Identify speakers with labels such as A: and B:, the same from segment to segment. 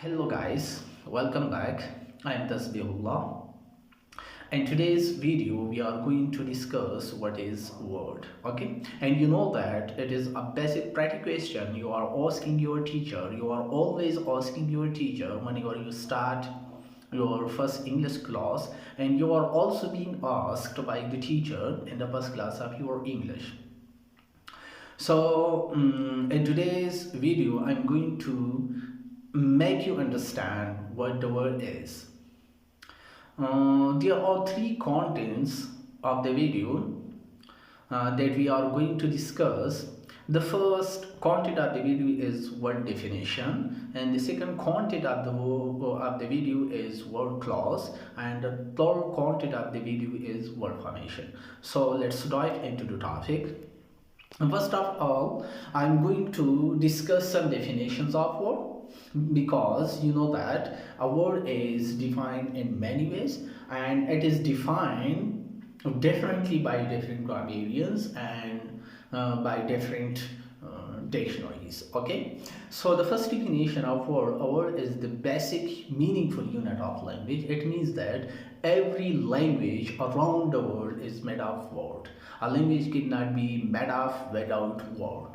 A: Hello guys, welcome back. I am Tasbihullah. In today's video we are going to discuss what is word. Okay, and you know that it is a basic practice question you are asking your teacher. You are always asking your teacher whenever you start your first English class, and you are also being asked by the teacher in the first class of your English. So in today's video I'm going to make you understand what the word is. There are three contents of the video that we are going to discuss. The first content of the video is word definition, and the second content of the video is word clause, and the third content of the video is word formation. So let's dive into the topic. First of all, I'm going to discuss some definitions of word, because you know that a word is defined in many ways, and it is defined differently by different grammarians and by different dictionaries. Okay, so the first definition of word: a word is the basic meaningful unit of language. It means that every language around the world is made of word. A language cannot be made of without words.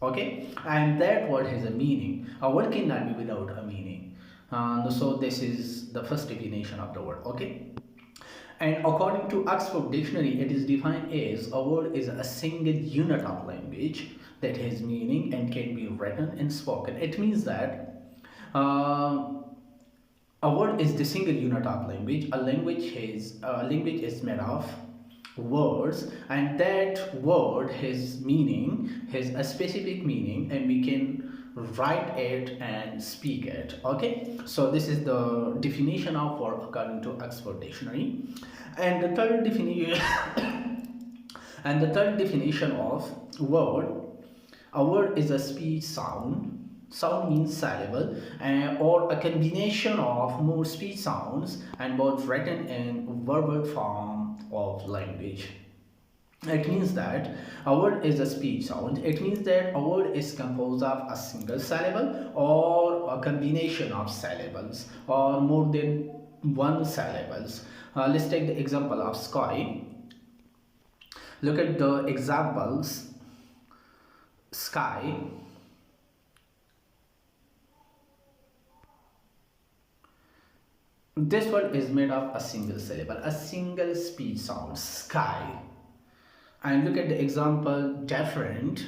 A: Okay, and that word has a meaning. A word cannot be without a meaning. So this is the first definition of the word. Okay, and according to Oxford Dictionary, it is defined as: a word is a single unit of language that has meaning and can be written and spoken. It means that a word is the single unit of language. A language is made of words, and that word has meaning, has a specific meaning, and we can write it and speak it. Okay, so this is the definition of word according to Oxford Dictionary. And the third definition and the third definition of word: a word is a speech sound. Sound means syllable, or a combination of more speech sounds, and both written and verbal form of language. It means that a word is a speech sound. It means that a word is composed of a single syllable or a combination of syllables or more than one syllables. Let's take the example of sky. Look at the examples: sky, this word is made of a single syllable, a single speech sound, sky. And look at the example different.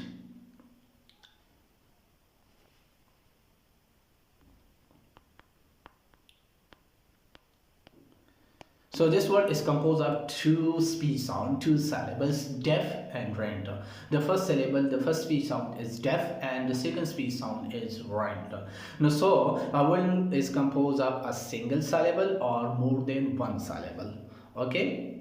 A: So this word is composed of two speech sound, two syllables, deaf and rent. The first syllable, the first speech sound is deaf, and the second speech sound is rent. Now, so a word is composed of a single syllable or more than one syllable. Okay.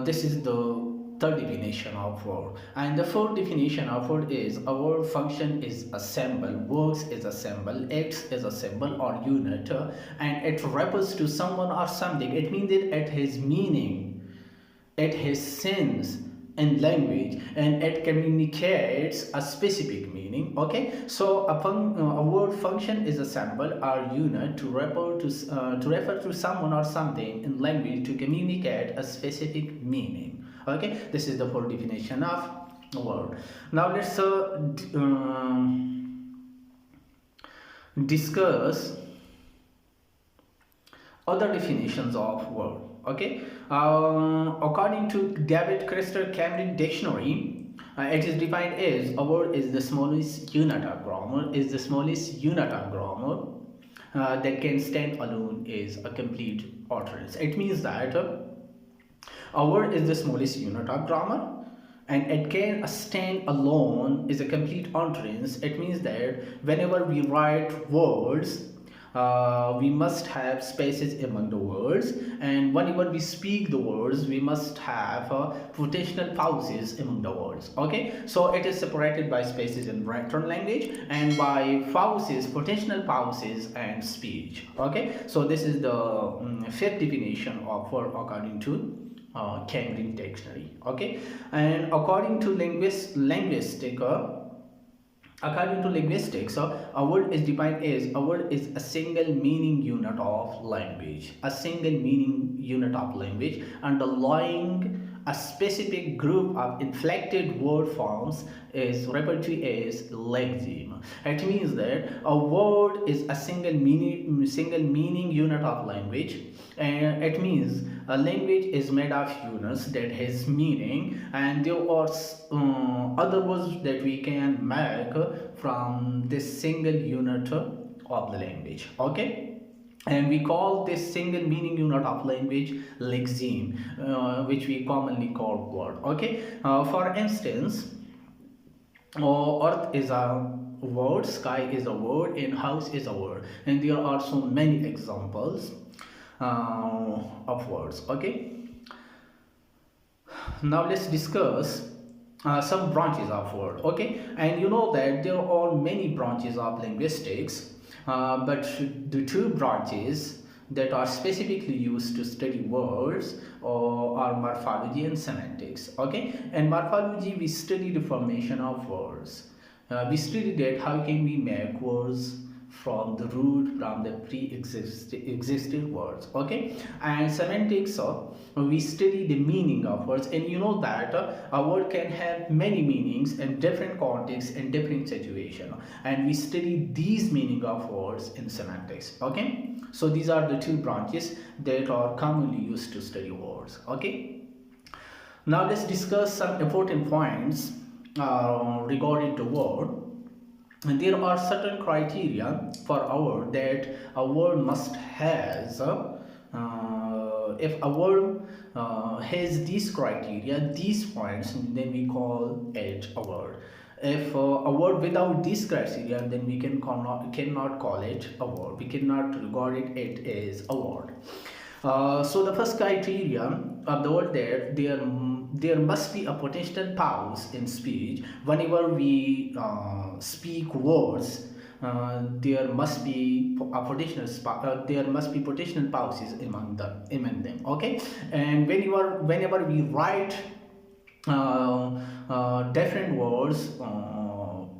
A: This is the third definition of word. And the fourth definition of word is: a word function is a symbol, works is a symbol, acts is a symbol or unit, and it refers to someone or something. It means that it has meaning, it has sense in language, and it communicates a specific meaning. Okay, so a word function is a symbol or unit to refer to someone or something in language to communicate a specific meaning. Okay, this is the full definition of word. Now let's discuss other definitions of word. Okay, according to David Crystal Cambridge Dictionary, it is defined as: a word is the smallest unit of grammar, that can stand alone is a complete utterance. It means that a word is the smallest unit of grammar, and it can stand alone is a complete utterance. It means that whenever we write words, we must have spaces among the words, and whenever we speak the words, we must have rotational pauses among the words. Okay, so it is separated by spaces in written language and by pauses, rotational pauses, and speech. Okay, so this is the fifth definition of word according to Cambridge Dictionary. Okay, and according to linguistic According to linguistics, a word is defined as a word is a single meaning unit of language. A single meaning unit of language underlying a specific group of inflected word forms is referred to as lexeme. It means that a word is a single meaning unit of language, and it means a language is made of units that has meaning, and there are other words that we can make from this single unit of the language. Okay, and we call this single meaning unit of language lexeme, which we commonly call word. Okay, for instance, earth is a word, sky is a word, and house is a word, and there are so many examples of words. Okay, now let's discuss some branches of word. Okay, and you know that there are many branches of linguistics, but the two branches that are specifically used to study words are morphology and semantics. Okay, and morphology, we study the formation of words. We study that how can we make words from the root, from the pre-existing words. Okay, and semantics, we study the meaning of words, and you know that a word can have many meanings in different contexts and different situations, and we study these meaning of words in semantics. Okay, so these are the two branches that are commonly used to study words. Okay, now let's discuss some important points regarding the word. And there are certain criteria for a word that a word must has. If a word has these criteria, these points, then we call it a word. If a word without these criteria, then we cannot call it a word. We cannot regard it as a word. So the first criteria of the word, that there must be a potential pause in speech. Whenever we speak words, there must be there must be potential pauses among them. Okay, and whenever we write different words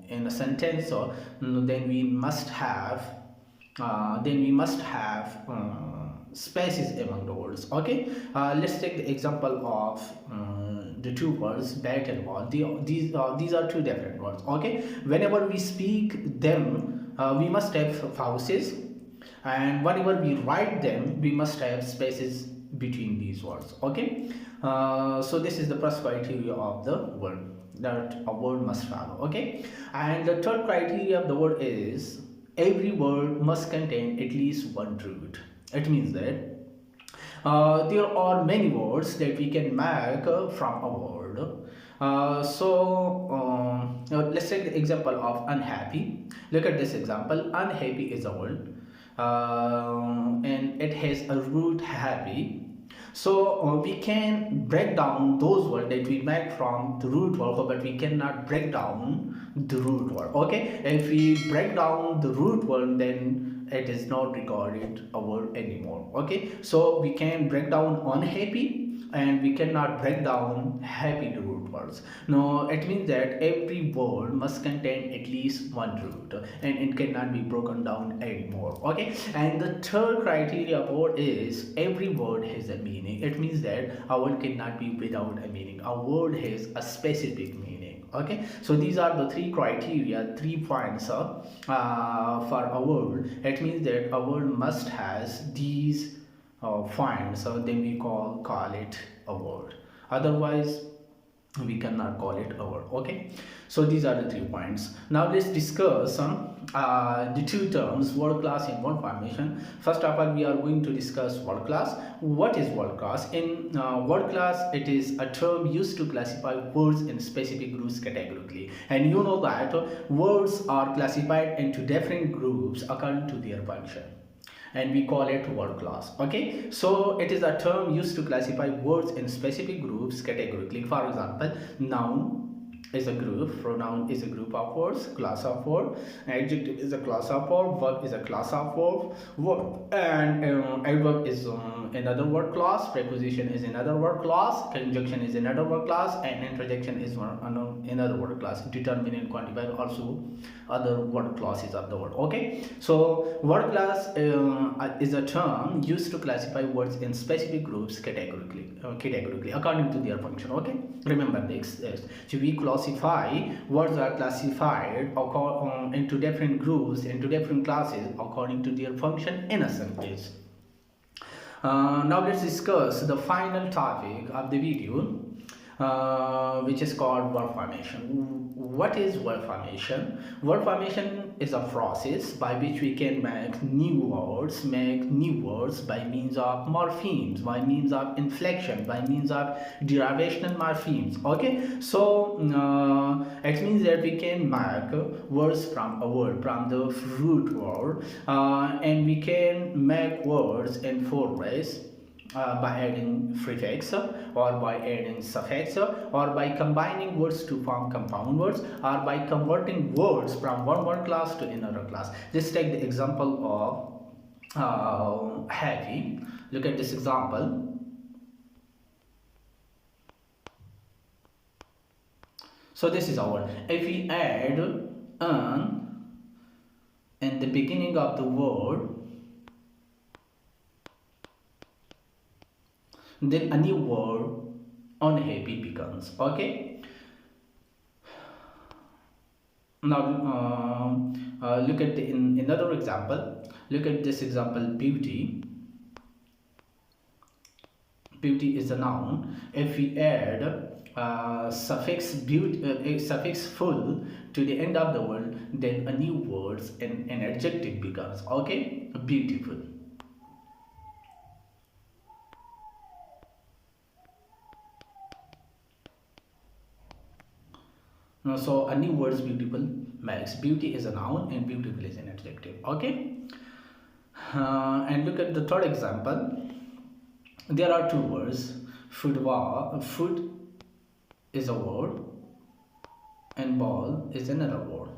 A: in a sentence, then we must have spaces among the words. Okay, let's take the example of the two words bat and ball. These are two different words. Okay, whenever we speak them, we must have pauses, and whenever we write them, we must have spaces between these words. Okay, so this is the first criteria of the word that a word must follow. Okay, and the third criteria of the word is every word must contain at least one root. It means that there are many words that we can make from a word. Let's take the example of unhappy. Look at this example. Unhappy is a word, and it has a root happy. So we can break down those words that we make from the root word, but we cannot break down the root word. Okay, if we break down the root word, then it is not regarded a word anymore. Okay, so we can break down unhappy, and we cannot break down happy, the root words. No, it means that every word must contain at least one root, and it cannot be broken down anymore. Okay, and the third criteria of word is every word has a meaning. It means that a word cannot be without a meaning. A word has a specific meaning. Okay, so these are the three criteria, 3 points for a word. It means that a word must has these points, so then we call it a word. Otherwise we cannot call it a word. Okay, so these are the 3 points. Now let's discuss the two terms, word class and word formation. First of all, we are going to discuss word class. What is word class? In word class, it is a term used to classify words in specific groups categorically, and you know that words are classified into different groups according to their function, and we call it word class. Okay, so it is a term used to classify words in specific groups categorically. For example, noun, is a group, pronoun is a group of words, class of word, adjective is a class of word, verb is a class of word, and adverb is another word class, preposition is another word class, conjunction is another word class, and interjection is another word class. Determinant, quantifier also other word classes of the word. Okay, so word class is a term used to classify words in specific groups categorically according to their function. Okay, remember this. So we classify words are classified into different groups, into different classes according to their function in a sentence. Now let's discuss the final topic of the video, which is called word formation. What is word formation? Word formation is a process by which we can make new words by means of morphemes, by means of inflection, by means of derivational morphemes. Okay, so it means that we can make words from a word, from the root word, and we can make words in four ways. By adding prefix or by adding suffix or by combining words to form compound words or by converting words from one word class to another class. Just take the example of heavy. Look at this example. So this is our word. If we add an in the beginning of the word, then a new word unhappy becomes. Okay, now look at another example. Look at this example, beauty. Beauty is a noun. If we add suffix suffix full to the end of the word, then a new word and an adjective becomes. Okay, beautiful. So a new word beautiful makes. Beauty is a noun and beautiful is an adjective. Okay, and look at the third example. There are two words. Food is a word and ball is another word.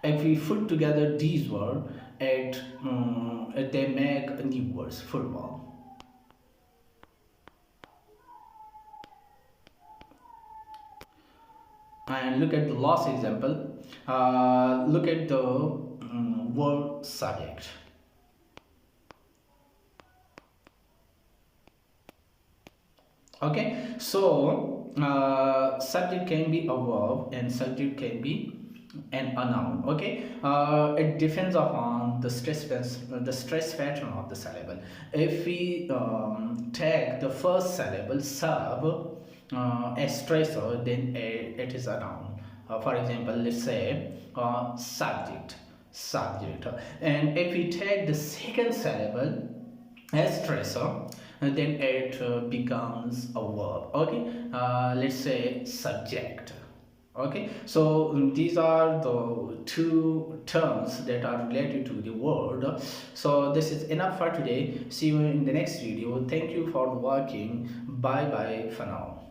A: If we put together these words, they make new words. Football. And look at the last example. Look at the word subject. Okay, so subject can be a verb and subject can be a noun. Okay, it depends upon the stress pattern of the syllable. If we take the first syllable sub a stressor, then it is a noun. For example, let's say subject, and if we take the second syllable as stressor, then it becomes a verb. Okay, let's say subject. Okay, so these are the two terms that are related to the word. So this is enough for today. See you in the next video. Thank you for watching. Bye bye for now.